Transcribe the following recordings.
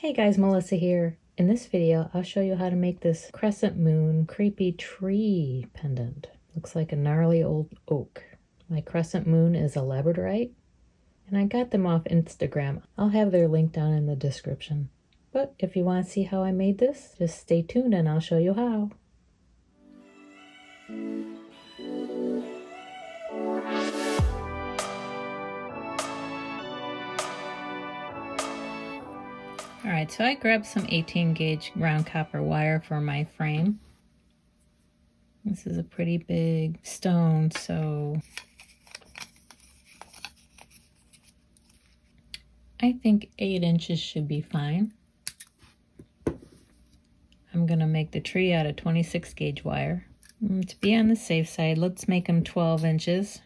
Hey guys, Melissa here. In this video, I'll show you how to make this crescent moon creepy tree pendant. Looks like a gnarly old oak. My crescent moon is a Labradorite, and I got them off Instagram. I'll have their link down in the description. But if you want to see how I made this, just stay tuned and I'll show you how. Alright, so I grabbed some 18 gauge round copper wire for my frame. This is a pretty big stone, so I think 8 inches should be fine. I'm going to make the tree out of 26 gauge wire. To be on the safe side, let's make them 12 inches.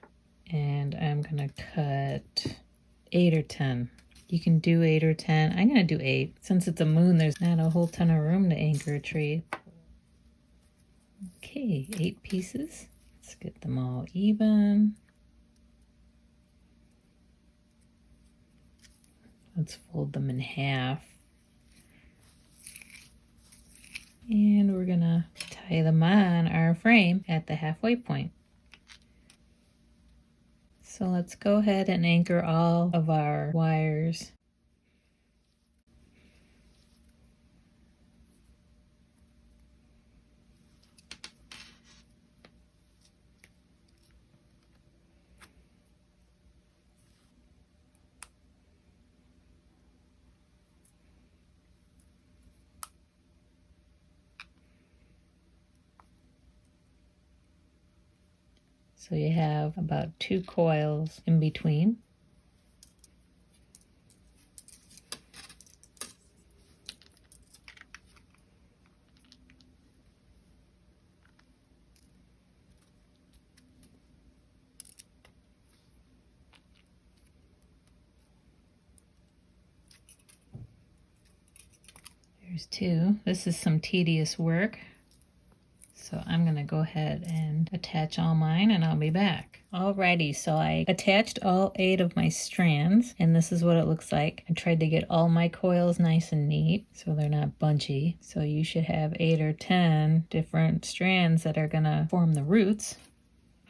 And I'm going to cut 8 or 10. You can do 8 or 10. I'm going to do 8. Since it's a moon, there's not a whole ton of room to anchor a tree. Okay, 8 pieces. Let's get them all even. Let's fold them in half. And we're gonna tie them on our frame at the halfway point. So let's go ahead and anchor all of our wires. So you have about 2 coils in between. There's 2. This is some tedious work. So I'm going to go ahead and attach all mine and I'll be back. Alrighty, so I attached all 8 of my strands and this is what it looks like. I tried to get all my coils nice and neat so they're not bunchy. So you should have 8 or 10 different strands that are going to form the roots.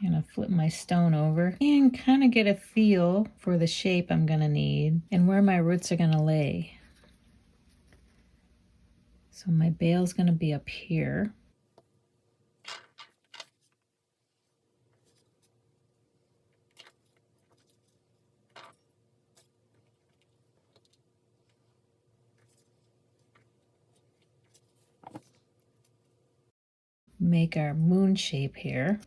I'm going to flip my stone over and kind of get a feel for the shape I'm going to need and where my roots are going to lay. So my bale's going to be up here. Make our moon shape here.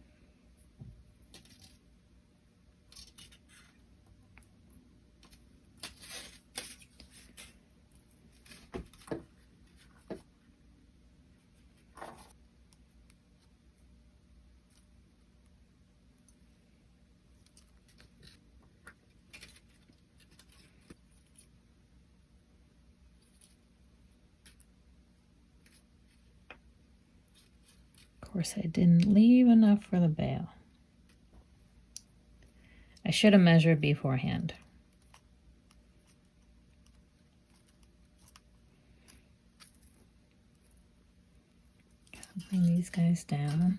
Of course, I didn't leave enough for the bale. I should have measured beforehand. Bring these guys down.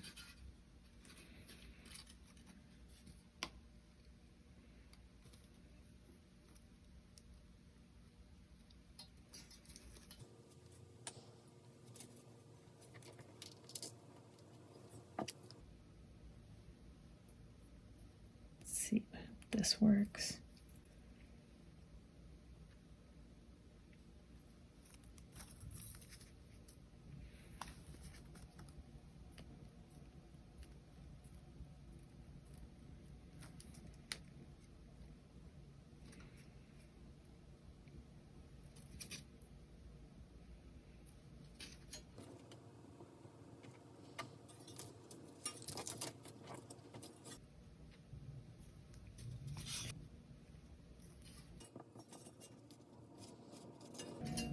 See if this works.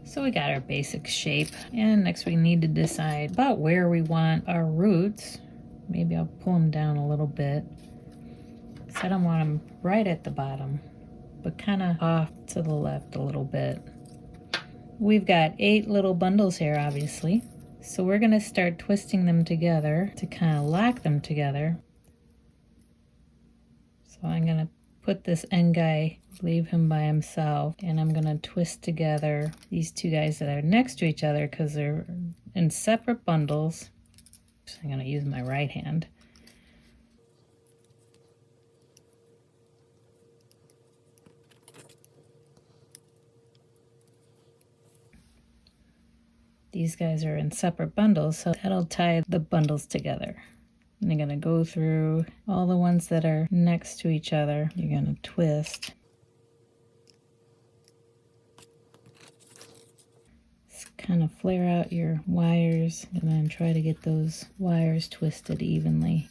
So we got our basic shape, and next we need to decide about where we want our roots. Maybe I'll pull them down a little bit. So I don't want them right at the bottom, but kind of off to the left a little bit. We've got 8 little bundles here, obviously. So we're going to start twisting them together to kind of lock them together. So I'm going to put this end guy, leave him by himself, and I'm going to twist together these 2 guys that are next to each other because they're in separate bundles. So I'm going to use my right hand. These guys are in separate bundles, so that'll tie the bundles together. And you're going to go through all the ones that are next to each other. You're going to twist. Just kind of flare out your wires and then try to get those wires twisted evenly.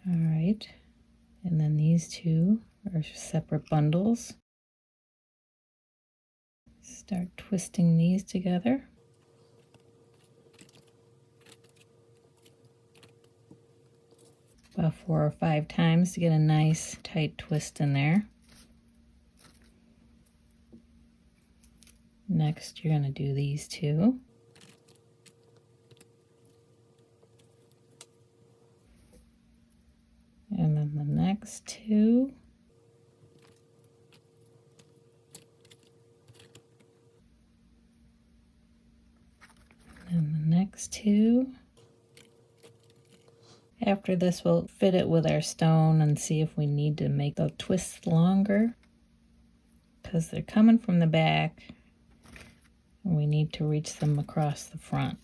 All right. And then these 2 are separate bundles. Start twisting these together. About 4 or 5 times to get a nice tight twist in there. Next, you're going to do these 2. And then the next 2. And the next 2. After this, we'll fit it with our stone and see if we need to make the twists longer, because they're coming from the back and we need to reach them across the front.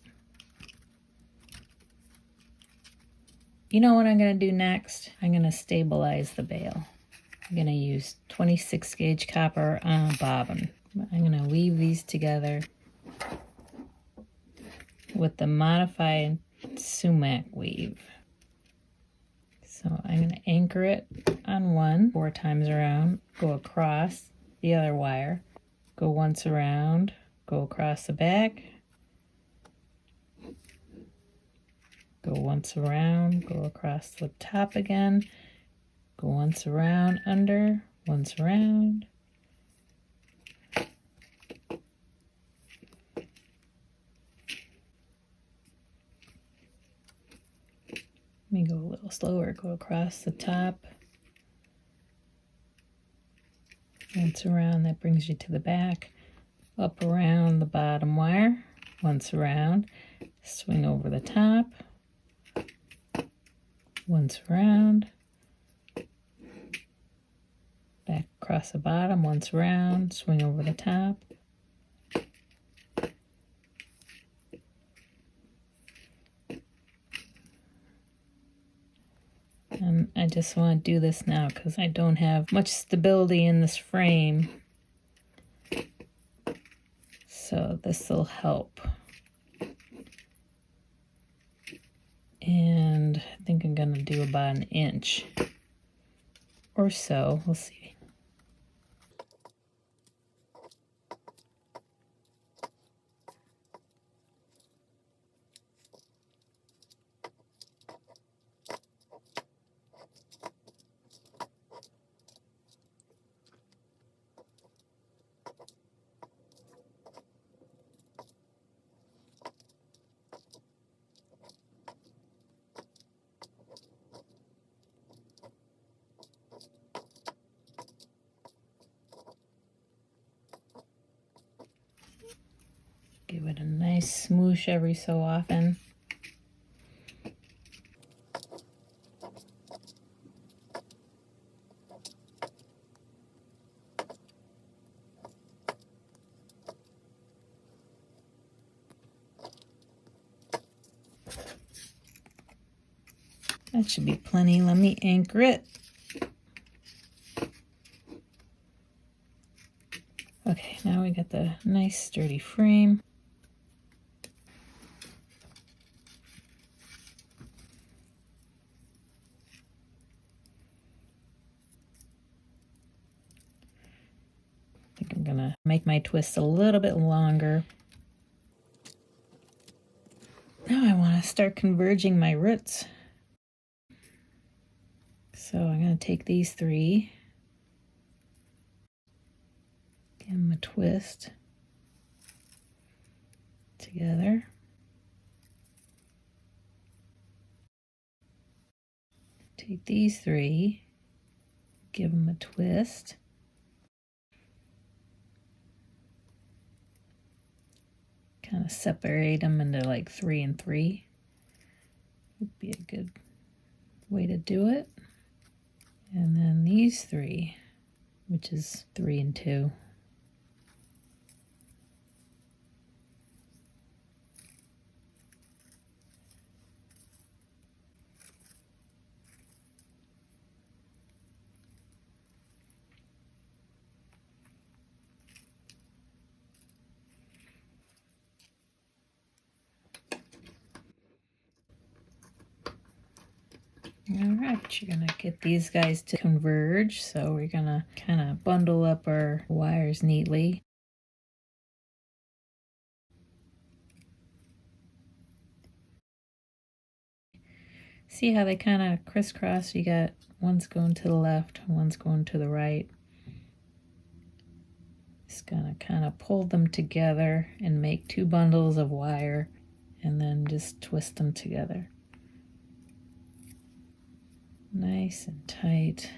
You know what I'm going to do next? I'm going to stabilize the bail. I'm going to use 26 gauge copper on a bobbin. I'm going to weave these together with the modified sumac weave. So I'm going to anchor it on one 4 times around, go across the other wire, go once around, go across the back, go once around, go across the top again, go once around, under, once around. Let me go a little slower, go across the top. Once around, that brings you to the back. Up around the bottom wire, once around, swing over the top, once around, back across the bottom, once around, swing over the top. And I just want to do this now because I don't have much stability in this frame. So this will help. And I think I'm going to do about 1 inch or so. We'll see. Give it a nice smoosh every so often. That should be plenty. Let me anchor it. Okay, now we got the nice sturdy frame. I think I'm gonna make my twist a little bit longer. Now I want to start converging my roots. So I'm going to take these 3, Give them a twist together. Take these three, give them a twist. Kind of separate them into like 3 and 3. Would be a good way to do it. And then these three, which is 3 and 2. All right, you're gonna get these guys to converge, so we're gonna kind of bundle up our wires neatly. See how they kind of crisscross? You got one's going to the left, one's going to the right. Just gonna kind of pull them together and make 2 bundles of wire, and then just twist them together. Nice and tight.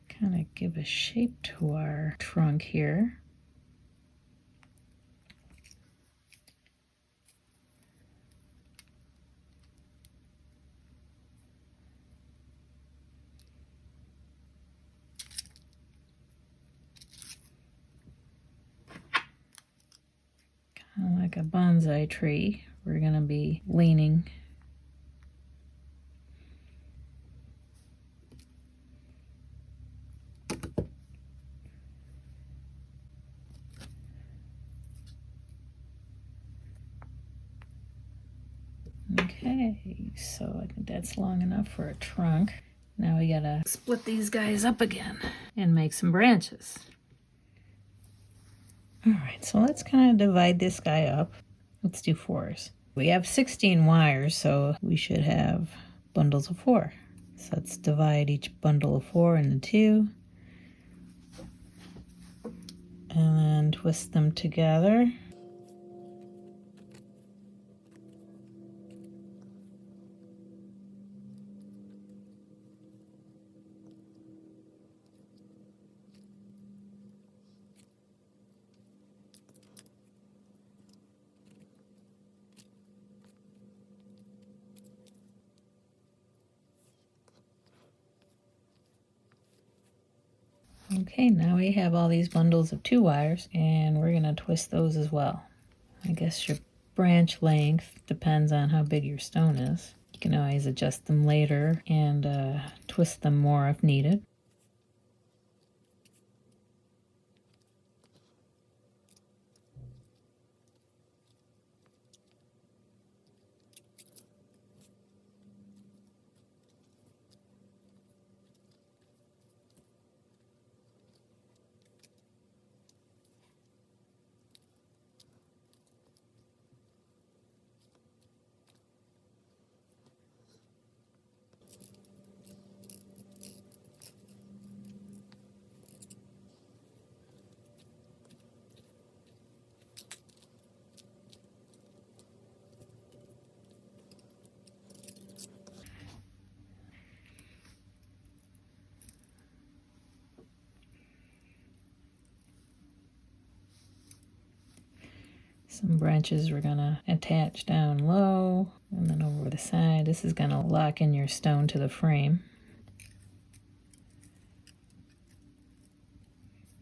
Kind of give a shape to our trunk here. Kind of like a bonsai tree. We're going to be leaning. Okay, so I think that's long enough for a trunk. Now we gotta split these guys up again and make some branches. All right, so let's kind of divide this guy up. Let's do 4s. We have 16 wires, so we should have bundles of 4. So let's divide each bundle of 4 into 2. And then twist them together. Okay, now we have all these bundles of 2 wires, and we're going to twist those as well. I guess your branch length depends on how big your stone is. You can always adjust them later and twist them more if needed. Some branches we're gonna attach down low and then over the side. This is gonna lock in your stone to the frame.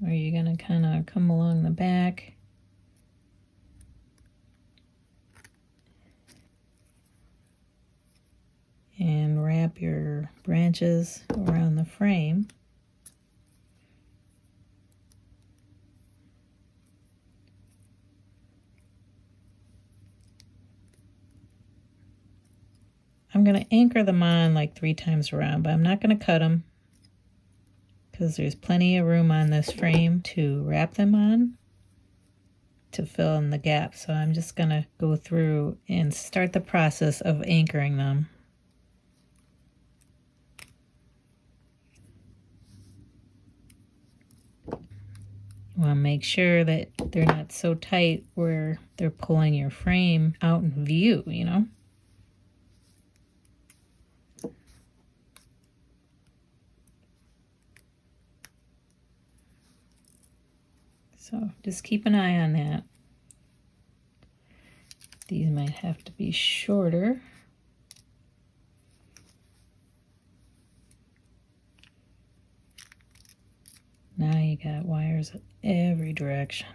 Or you're gonna kind of come along the back and wrap your branches around the frame. I'm going to anchor them on like 3 times around, but I'm not going to cut them because there's plenty of room on this frame to wrap them on to fill in the gap. So I'm just going to go through and start the process of anchoring them. to make sure that they're not so tight where they're pulling your frame out in view, you know? So just keep an eye on that. These might have to be shorter. Now you got wires every direction.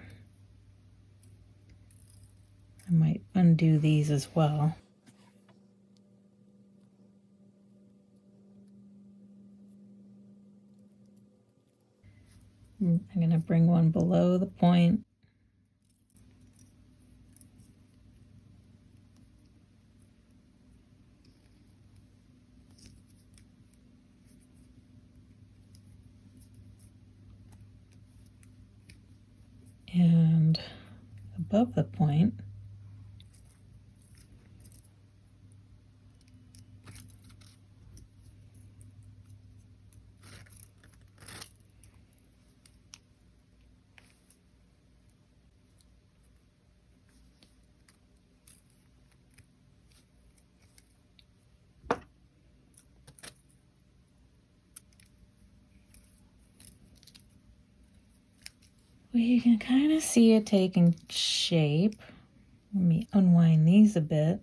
I might undo these as well. I'm going to bring one below the point. And above the point. Well, you can kind of see it taking shape. Let me unwind these a bit.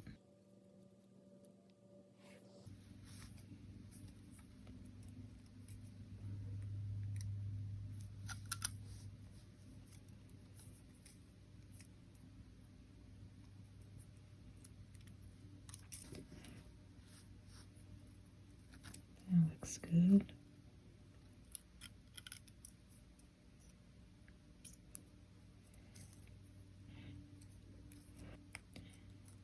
That looks good.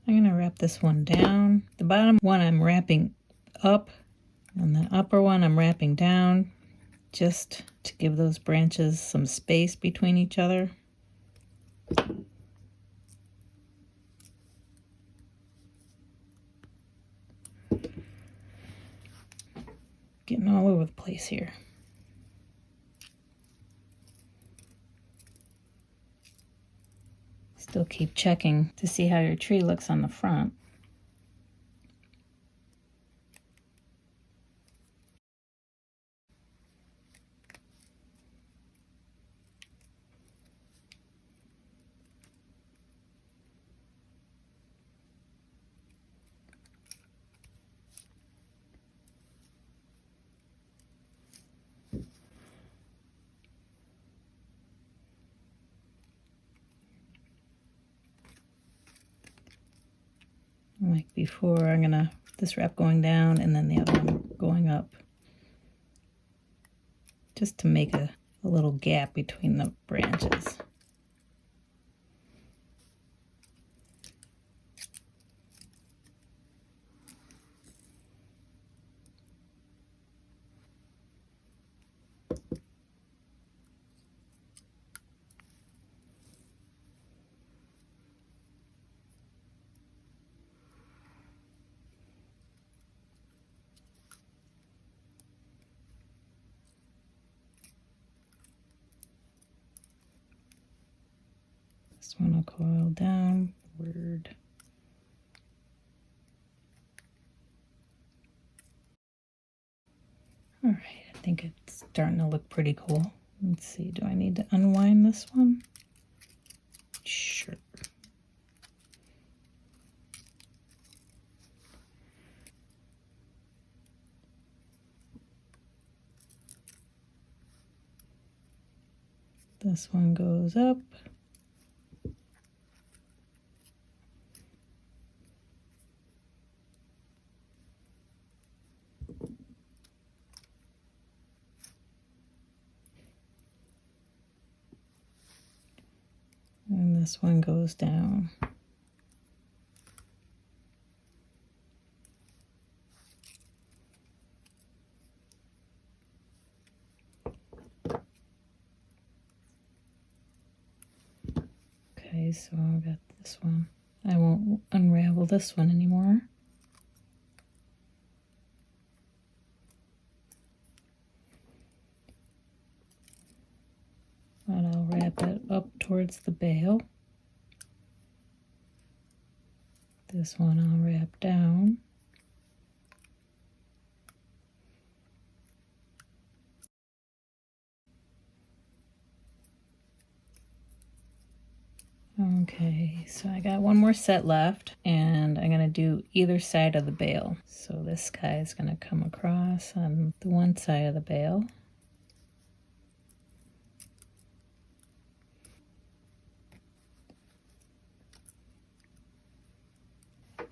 I'm going to wrap this one down. The bottom one I'm wrapping up, and the upper one I'm wrapping down, just to give those branches some space between each other. Getting all over the place here. Still keep checking to see how your tree looks on the front. Like before, I'm gonna this wrap going down and then the other one going up, just to make a little gap between the branches. This one will coil downward. All right, I think it's starting to look pretty cool. Let's see, do I need to unwind this one? Sure. This one goes up. And this one goes down. Okay, so I've got this one. I won't unravel this one anymore. But I'll wrap wrap it up towards the bail. This one I'll wrap down. Okay, so I got one more set left, and I'm gonna do either side of the bail. So this guy is gonna come across on the one side of the bail.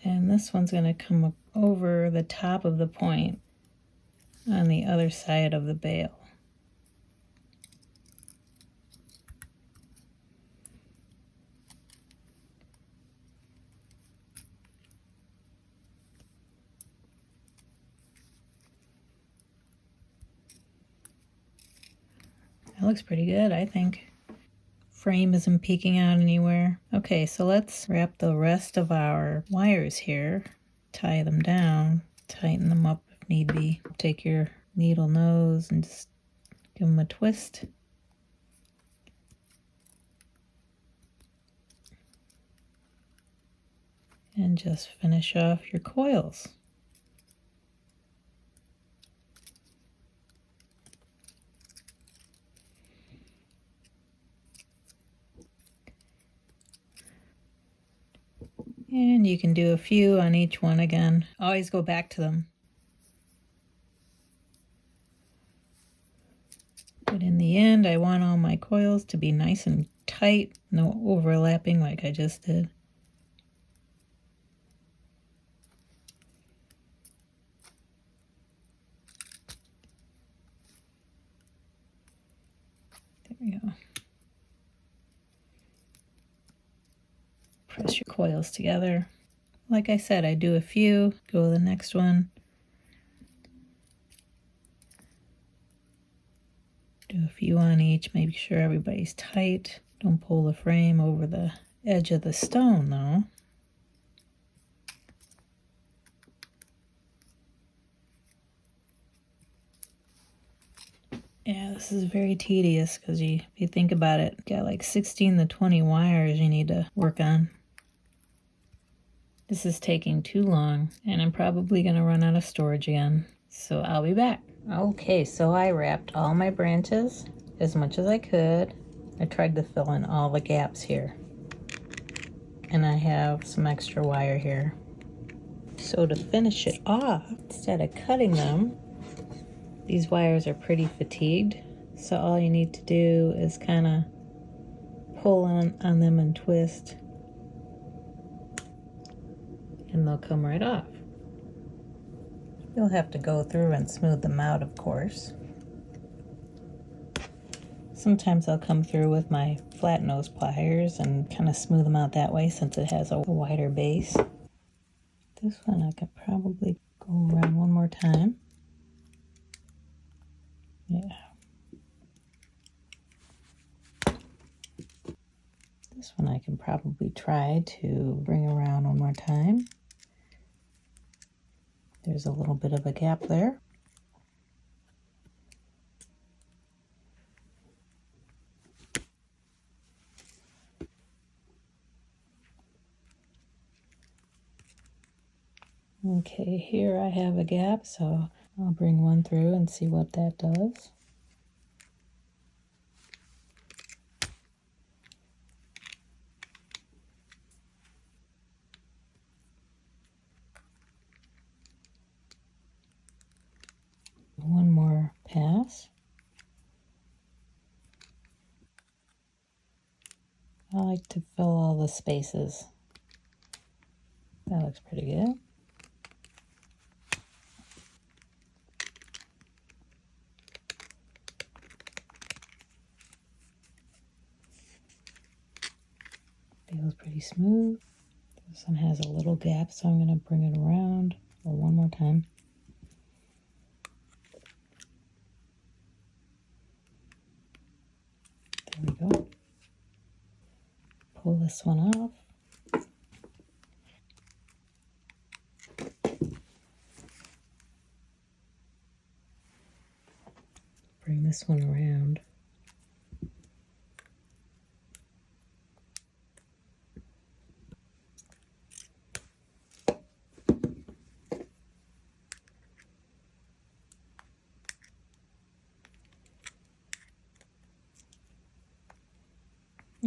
And this one's gonna come over the top of the point on the other side of the bail. That looks pretty good, I think. Frame isn't peeking out anywhere. Okay, so let's wrap the rest of our wires here, tie them down, tighten them up if need be. Take your needle nose and just give them a twist. And just finish off your coils. And you can do a few on each one again. Always go back to them. But in the end, I want all my coils to be nice and tight, no overlapping like I just did. There we go. Press your coils together. Like I said, I do a few, go to the next one. Do a few on each, make sure everybody's tight. Don't pull the frame over the edge of the stone though. Yeah, this is very tedious because if you think about it, you got like 16 to 20 wires you need to work on. This is taking too long, and I'm probably going to run out of storage again. So I'll be back. Okay, so I wrapped all my branches as much as I could. I tried to fill in all the gaps here. And I have some extra wire here. So to finish it off, instead of cutting them, these wires are pretty fatigued. So all you need to do is kind of pull on them and twist, and they'll come right off. You'll have to go through and smooth them out, of course. Sometimes I'll come through with my flat nose pliers and kind of smooth them out that way since it has a wider base. This one I could probably go around one more time. Yeah. This one I can probably try to bring around one more time. There's a little bit of a gap there. Okay, here I have a gap, so I'll bring one through and see what that does. One more pass. I like to fill all the spaces. That looks pretty good. Feels pretty smooth. This one has a little gap, so I'm going to bring it around one more time. There we go. Pull this one off. Bring this one around.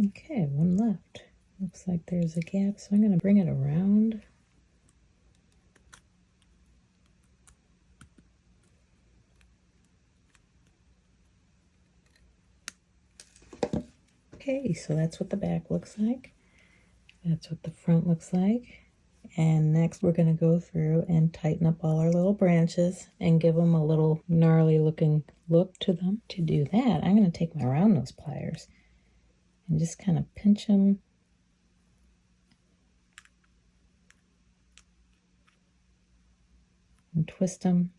Okay, one left. Looks like there's a gap, so I'm going to bring it around. Okay, so that's what the back looks like. That's what the front looks like. And next we're going to go through and tighten up all our little branches and give them a little gnarly looking look to them. To do that, I'm going to take my round nose pliers and just kind of pinch them and twist them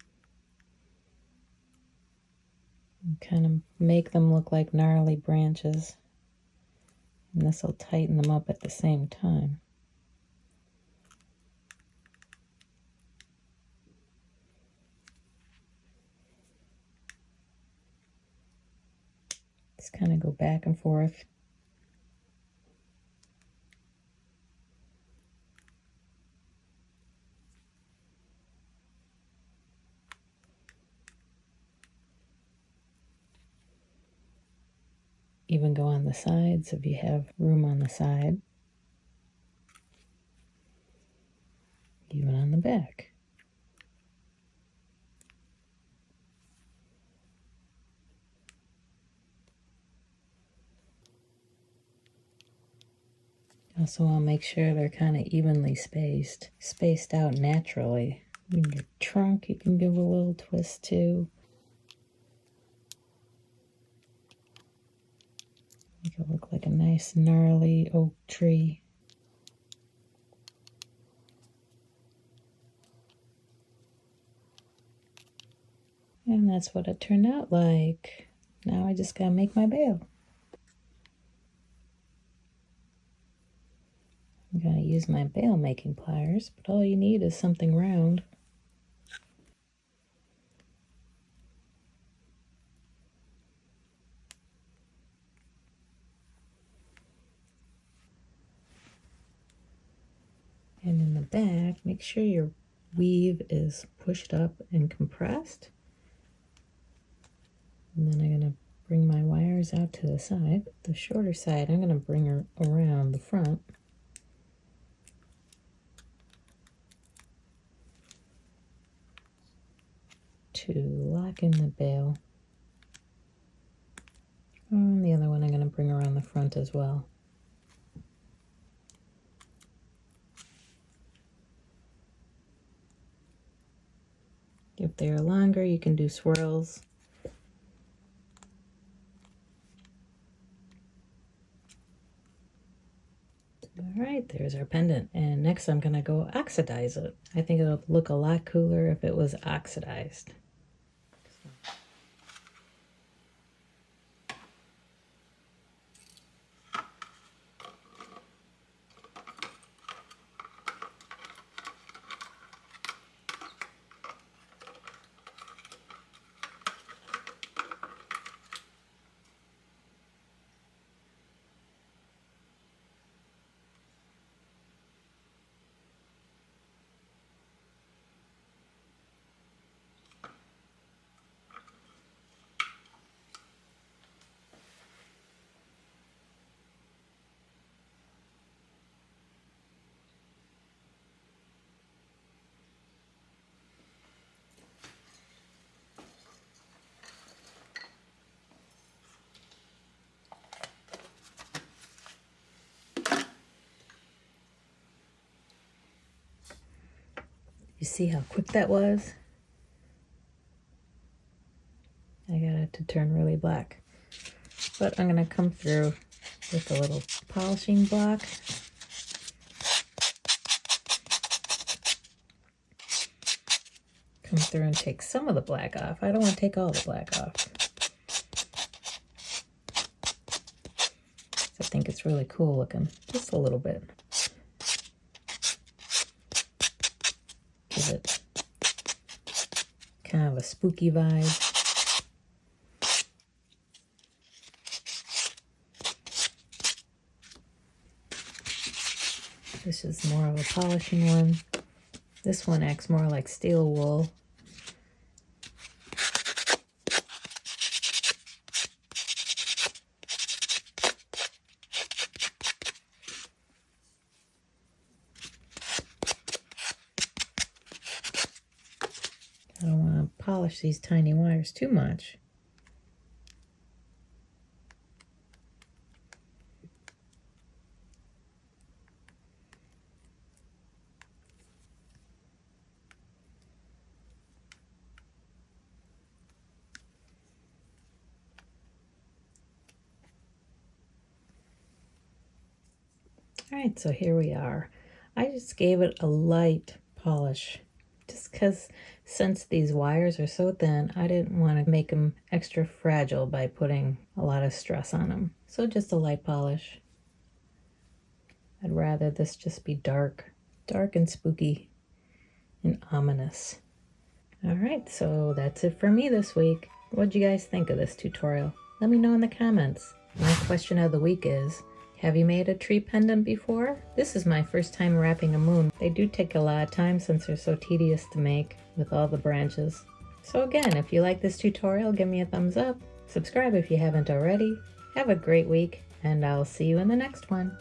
and kind of make them look like gnarly branches. And this will tighten them up at the same time. Just kind of go back and forth. Even go on the sides if you have room on the side. Even on the back. Also, I'll make sure they're kind of evenly spaced out naturally. In your trunk, you can give a little twist too. Make it look like a nice gnarly oak tree. And that's what it turned out like. Now I just gotta make my bail. I'm gonna use my bail making pliers, but all you need is something round. And in the back, make sure your weave is pushed up and compressed. And then I'm going to bring my wires out to the side. The shorter side, I'm going to bring her around the front. To lock in the bail. And the other one I'm going to bring around the front as well. If they're longer, you can do swirls. All right, there's our pendant. And next I'm gonna go oxidize it. I think it'll look a lot cooler if it was oxidized. You see how quick that was? I got it to turn really black. But I'm gonna come through with a little polishing block. Come through and take some of the black off. I don't want to take all the black off. I think it's really cool looking, just a little bit. Give it kind of a spooky vibe. This is more of a polishing one. This one acts more like steel wool. polish these tiny wires too much. All right, so here we are. I just gave it a light polish just because since these wires are so thin, I didn't want to make them extra fragile by putting a lot of stress on them. So just a light polish. I'd rather this just be dark and spooky and ominous. All right, so that's it for me this week. What'd you guys think of this tutorial? Let me know in the comments. My question of the week is, have you made a tree pendant before? This is my first time wrapping a moon. They do take a lot of time since they're so tedious to make with all the branches. So again, if you like this tutorial, give me a thumbs up. Subscribe if you haven't already. Have a great week, and I'll see you in the next one.